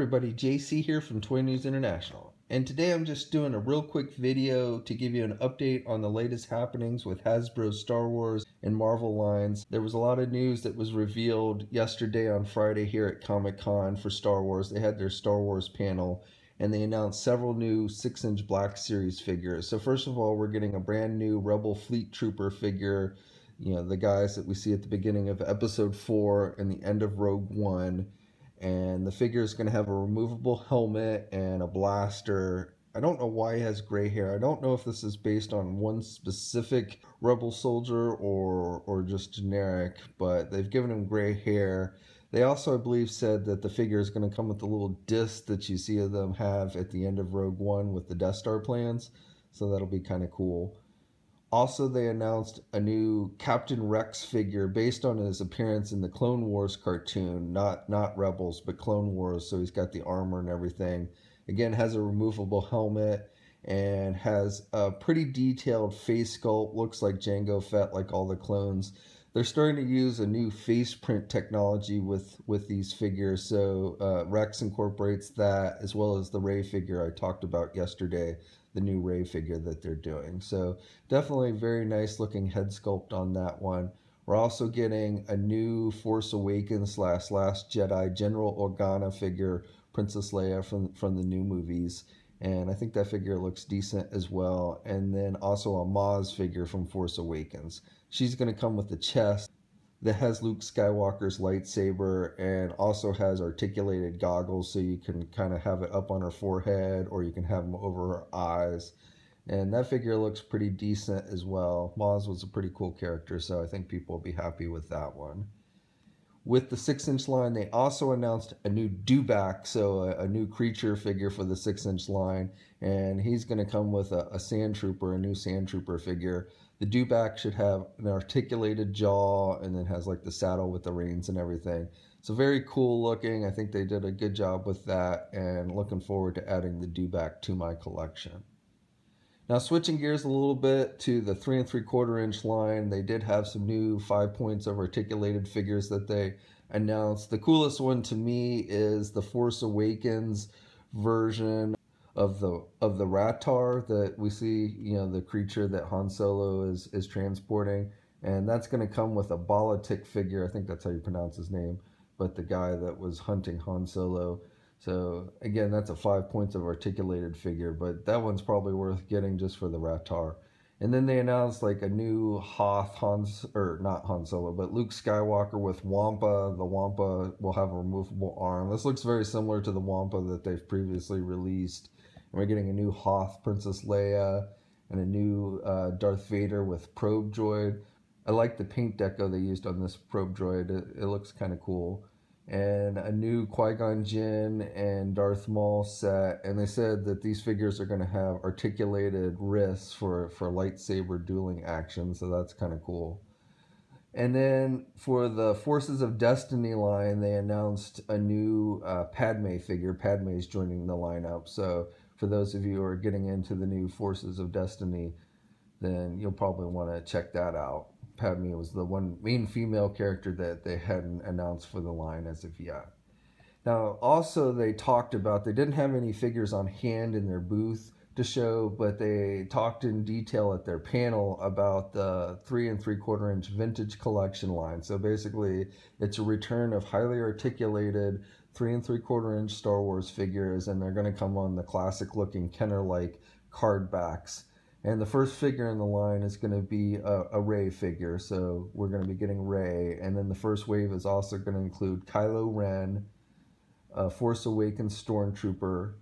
everybody, JC here from Toy News International, and today I'm just doing a real quick video to give you an update on the latest happenings with Hasbro's Star Wars and Marvel lines. There was a lot of news that was revealed yesterday on Friday here at Comic-Con for Star Wars. They had their Star Wars panel and they announced several new 6-inch Black Series figures. So first of all, we're getting a brand new Rebel Fleet Trooper figure, you know, the guys that we see at the beginning of Episode 4 and the end of Rogue One. And the figure is going to have a removable helmet and a blaster. I don't know why he has gray hair. I don't know if this is based on one specific Rebel soldier or just generic, but they've given him gray hair. They also, I believe, said that the figure is going to come with the little disc that you see of them have at the end of Rogue One with the Death Star plans. So that'll be kind of cool. Also, they announced a new Captain Rex figure based on his appearance in the Clone Wars cartoon, not Rebels, but Clone Wars, so he's got the armor and everything. Again, has a removable helmet and has a pretty detailed face sculpt, looks like Jango Fett like all the clones. They're starting to use a new face print technology with these figures, so Rex incorporates that as well as the Rey figure I talked about yesterday, the new Rey figure that they're doing. So definitely very nice looking head sculpt on that one. We're also getting a new Force Awakens / Last Jedi General Organa figure, Princess Leia from the new movies. And I think that figure looks decent as well. And then also a Maz figure from Force Awakens. She's going to come with a chest that has Luke Skywalker's lightsaber and also has articulated goggles, so you can kind of have it up on her forehead or you can have them over her eyes. And that figure looks pretty decent as well. Maz was a pretty cool character, so I think people will be happy with that one. With the 6-inch line, they also announced a new Dewback, so a new creature figure for the 6-inch line, and he's going to come with a Sand Trooper, a new Sand Trooper figure. The Dewback should have an articulated jaw and then has like the saddle with the reins and everything. So very cool looking. I think they did a good job with that, and looking forward to adding the Dewback to my collection. Now switching gears a little bit to the 3 3/4 inch line, they did have some new 5 points of articulated figures that they announced. The coolest one to me is the Force Awakens version of the Ratar that we see, you know, the creature that Han Solo is transporting, and that's going to come with a Balatik figure. I think that's how you pronounce his name, but the guy that was hunting Han Solo. So again, that's a 5 points of articulated figure, but that one's probably worth getting just for the Ratar. And then they announced like a new Hoth not Han Solo, but Luke Skywalker with Wampa. The Wampa will have a removable arm. This looks very similar to the Wampa that they've previously released. And we're getting a new Hoth Princess Leia and a new Darth Vader with probe droid. I like the paint deco they used on this probe droid. It looks kind of cool. And a new Qui-Gon Jinn and Darth Maul set, and they said that these figures are going to have articulated wrists for lightsaber dueling action, so that's kind of cool. And then for the Forces of Destiny line, they announced a new Padme figure. Padme is joining the lineup, so for those of you who are getting into the new Forces of Destiny, then you'll probably want to check that out. Padme was the one main female character that they hadn't announced for the line as of yet. Now, also they talked about, they didn't have any figures on hand in their booth to show, but they talked in detail at their panel about the 3 3/4 inch vintage collection line. So basically, it's a return of highly articulated 3 3/4 inch Star Wars figures, and they're going to come on the classic looking Kenner-like card backs. And the first figure in the line is going to be a Rey figure, so we're going to be getting Rey. And then the first wave is also going to include Kylo Ren, Force Awakens Stormtrooper,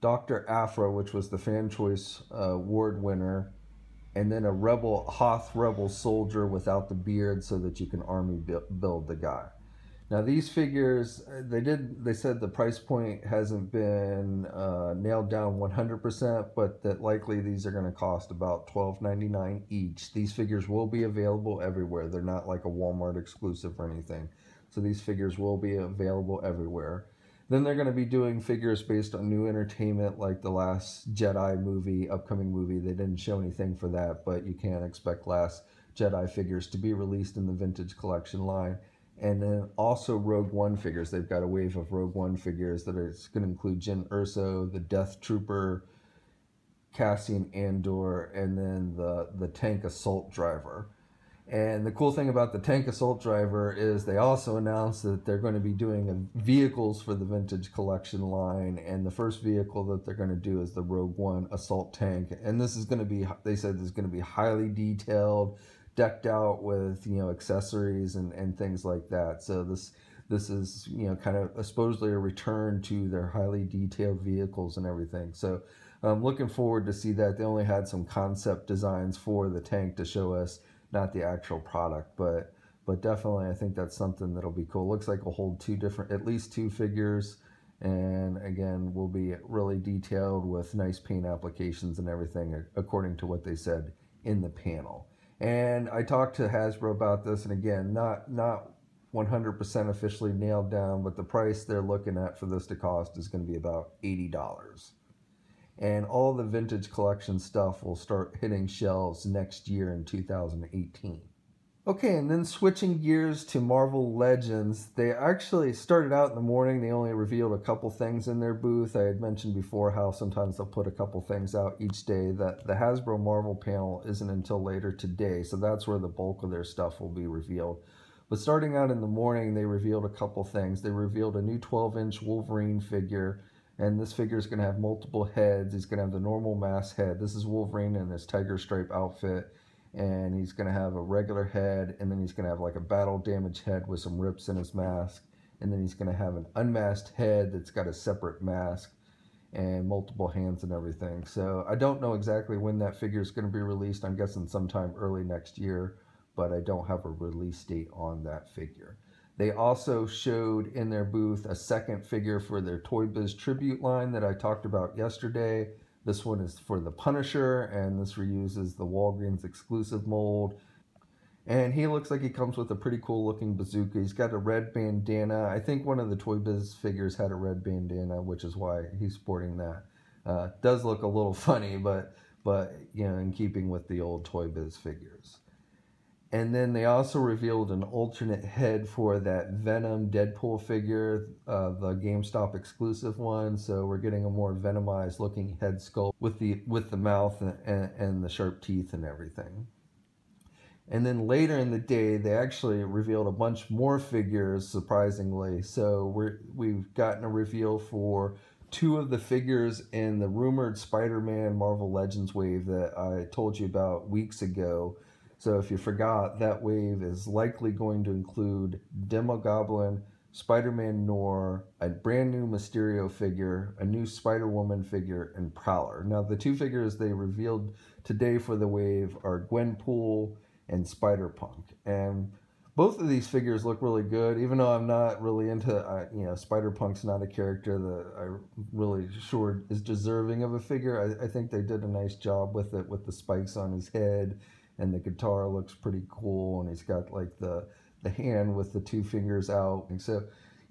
Dr. Aphra, which was the Fan Choice Award winner, and then a Hoth Rebel soldier without the beard so that you can army build the guy. Now these figures, they said the price point hasn't been nailed down 100%, but that likely these are going to cost about $12.99 each. These figures will be available everywhere. They're not like a Walmart exclusive or anything. So these figures will be available everywhere. Then they're going to be doing figures based on new entertainment like the Last Jedi movie, upcoming movie. They didn't show anything for that, but you can expect Last Jedi figures to be released in the vintage collection line. And then also Rogue One figures. They've got a wave of Rogue One figures that are going to include Jyn Erso, the Death Trooper, Cassian Andor, and then the tank assault driver. And the cool thing about the tank assault driver is they also announced that they're going to be doing vehicles for the vintage collection line, and the first vehicle that they're going to do is the Rogue One assault tank. And this is going to be, they said, this is going to be highly detailed, decked out with, you know, accessories and things like that. So this is, you know, kind of supposedly a return to their highly detailed vehicles and everything. So I'm looking forward to see that. They only had some concept designs for the tank to show us, not the actual product, but definitely I think that's something that'll be cool. Looks like we'll hold at least two figures, and again, will be really detailed with nice paint applications and everything, according to what they said in the panel. And I talked to Hasbro about this, and again, not 100% officially nailed down, but the price they're looking at for this to cost is going to be about $80. And all the vintage collection stuff will start hitting shelves next year in 2018. Okay, and then switching gears to Marvel Legends, they actually started out in the morning. They only revealed a couple things in their booth. I had mentioned before how sometimes they'll put a couple things out each day. The Hasbro Marvel panel isn't until later today, so that's where the bulk of their stuff will be revealed. But starting out in the morning, they revealed a couple things. They revealed a new 12-inch Wolverine figure. And this figure is going to have multiple heads. He's going to have the normal mask head. This is Wolverine in his tiger stripe outfit. And he's going to have a regular head. And then he's going to have like a battle damage head with some rips in his mask. And then he's going to have an unmasked head that's got a separate mask and multiple hands and everything. So I don't know exactly when that figure is going to be released. I'm guessing sometime early next year. But I don't have a release date on that figure. They also showed in their booth a second figure for their Toy Biz tribute line that I talked about yesterday. This one is for the Punisher, and this reuses the Walgreens exclusive mold. And he looks like he comes with a pretty cool looking bazooka. He's got a red bandana. I think one of the Toy Biz figures had a red bandana, which is why he's sporting that. Does look a little funny, but you know, in keeping with the old Toy Biz figures. And then they also revealed an alternate head for that Venom Deadpool figure, the GameStop exclusive one. So we're getting a more Venomized looking head sculpt with the mouth and the sharp teeth and everything. And then later in the day, they actually revealed a bunch more figures, surprisingly. So we've gotten a reveal for two of the figures in the rumored Spider-Man Marvel Legends wave that I told you about weeks ago. So if you forgot, that wave is likely going to include Demogoblin, Spider-Man Noir, a brand new Mysterio figure, a new Spider-Woman figure, and Prowler. Now, the two figures they revealed today for the wave are Gwenpool and Spider-Punk. And both of these figures look really good, even though I'm not really into, you know, Spider-Punk's not a character that I'm really sure is deserving of a figure. I think they did a nice job with it, with the spikes on his head. And the guitar looks pretty cool, and he's got like the hand with the two fingers out. And so,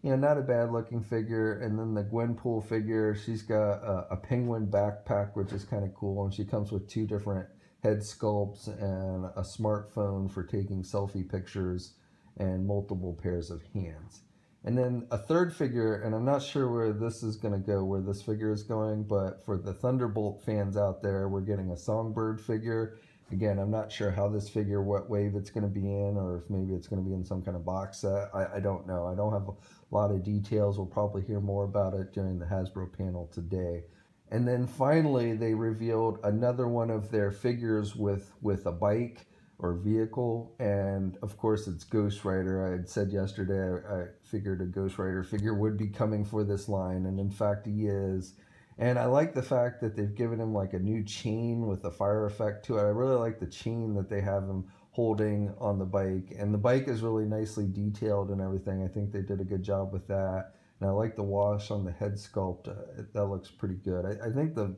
you know, not a bad looking figure. And then the Gwenpool figure, she's got a penguin backpack, which is kind of cool. And she comes with two different head sculpts and a smartphone for taking selfie pictures and multiple pairs of hands. And then a third figure, and I'm not sure where this is going to go, where this figure is going, but for the Thunderbolt fans out there, we're getting a Songbird figure. Again, I'm not sure how this figure, what wave it's going to be in, or if maybe it's going to be in some kind of box set. I don't know. I don't have a lot of details. We'll probably hear more about it during the Hasbro panel today. And then finally, they revealed another one of their figures with a bike or vehicle. And of course, it's Ghost Rider. I had said yesterday I figured a Ghost Rider figure would be coming for this line. And in fact, he is. And I like the fact that they've given him like a new chain with a fire effect to it. I really like the chain that they have him holding on the bike. And the bike is really nicely detailed and everything. I think they did a good job with that. And I like the wash on the head sculpt. That looks pretty good. I think the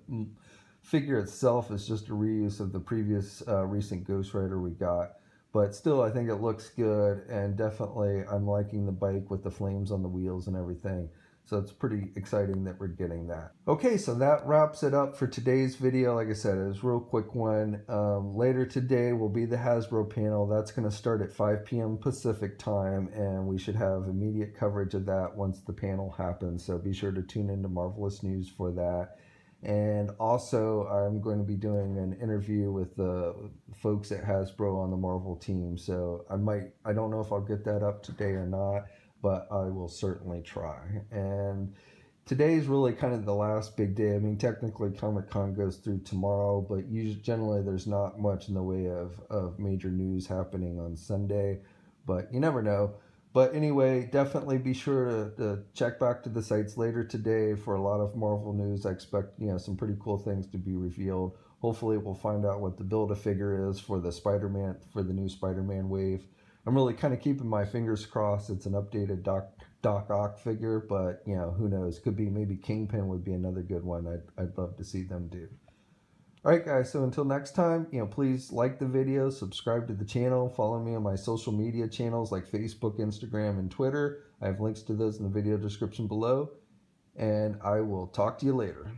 figure itself is just a reuse of the previous recent Ghost Rider we got. But still, I think it looks good. And definitely, I'm liking the bike with the flames on the wheels and everything. So it's pretty exciting that we're getting that. Okay, so that wraps it up for today's video. Like I said, it was a real quick one. Later today will be the Hasbro panel. That's going to start at 5 p.m. Pacific time, and we should have immediate coverage of that once the panel happens. So be sure to tune into Marvelous News for that. And also, I'm going to be doing an interview with the folks at Hasbro on the Marvel team. So I don't know if I'll get that up today or not, but I will certainly try. And today is really kind of the last big day. I mean, technically Comic-Con goes through tomorrow, but usually, generally there's not much in the way of major news happening on Sunday, but you never know. But anyway, definitely be sure to check back to the sites later today for a lot of Marvel news. I expect, some pretty cool things to be revealed. Hopefully we'll find out what the Build-A-Figure is for the the new Spider-Man wave. I'm really kind of keeping my fingers crossed. It's an updated Doc Ock figure, but who knows? Could be maybe Kingpin would be another good one. I'd love to see them do. All right, guys, so until next time, please like the video, subscribe to the channel, follow me on my social media channels like Facebook, Instagram, and Twitter. I have links to those in the video description below, and I will talk to you later.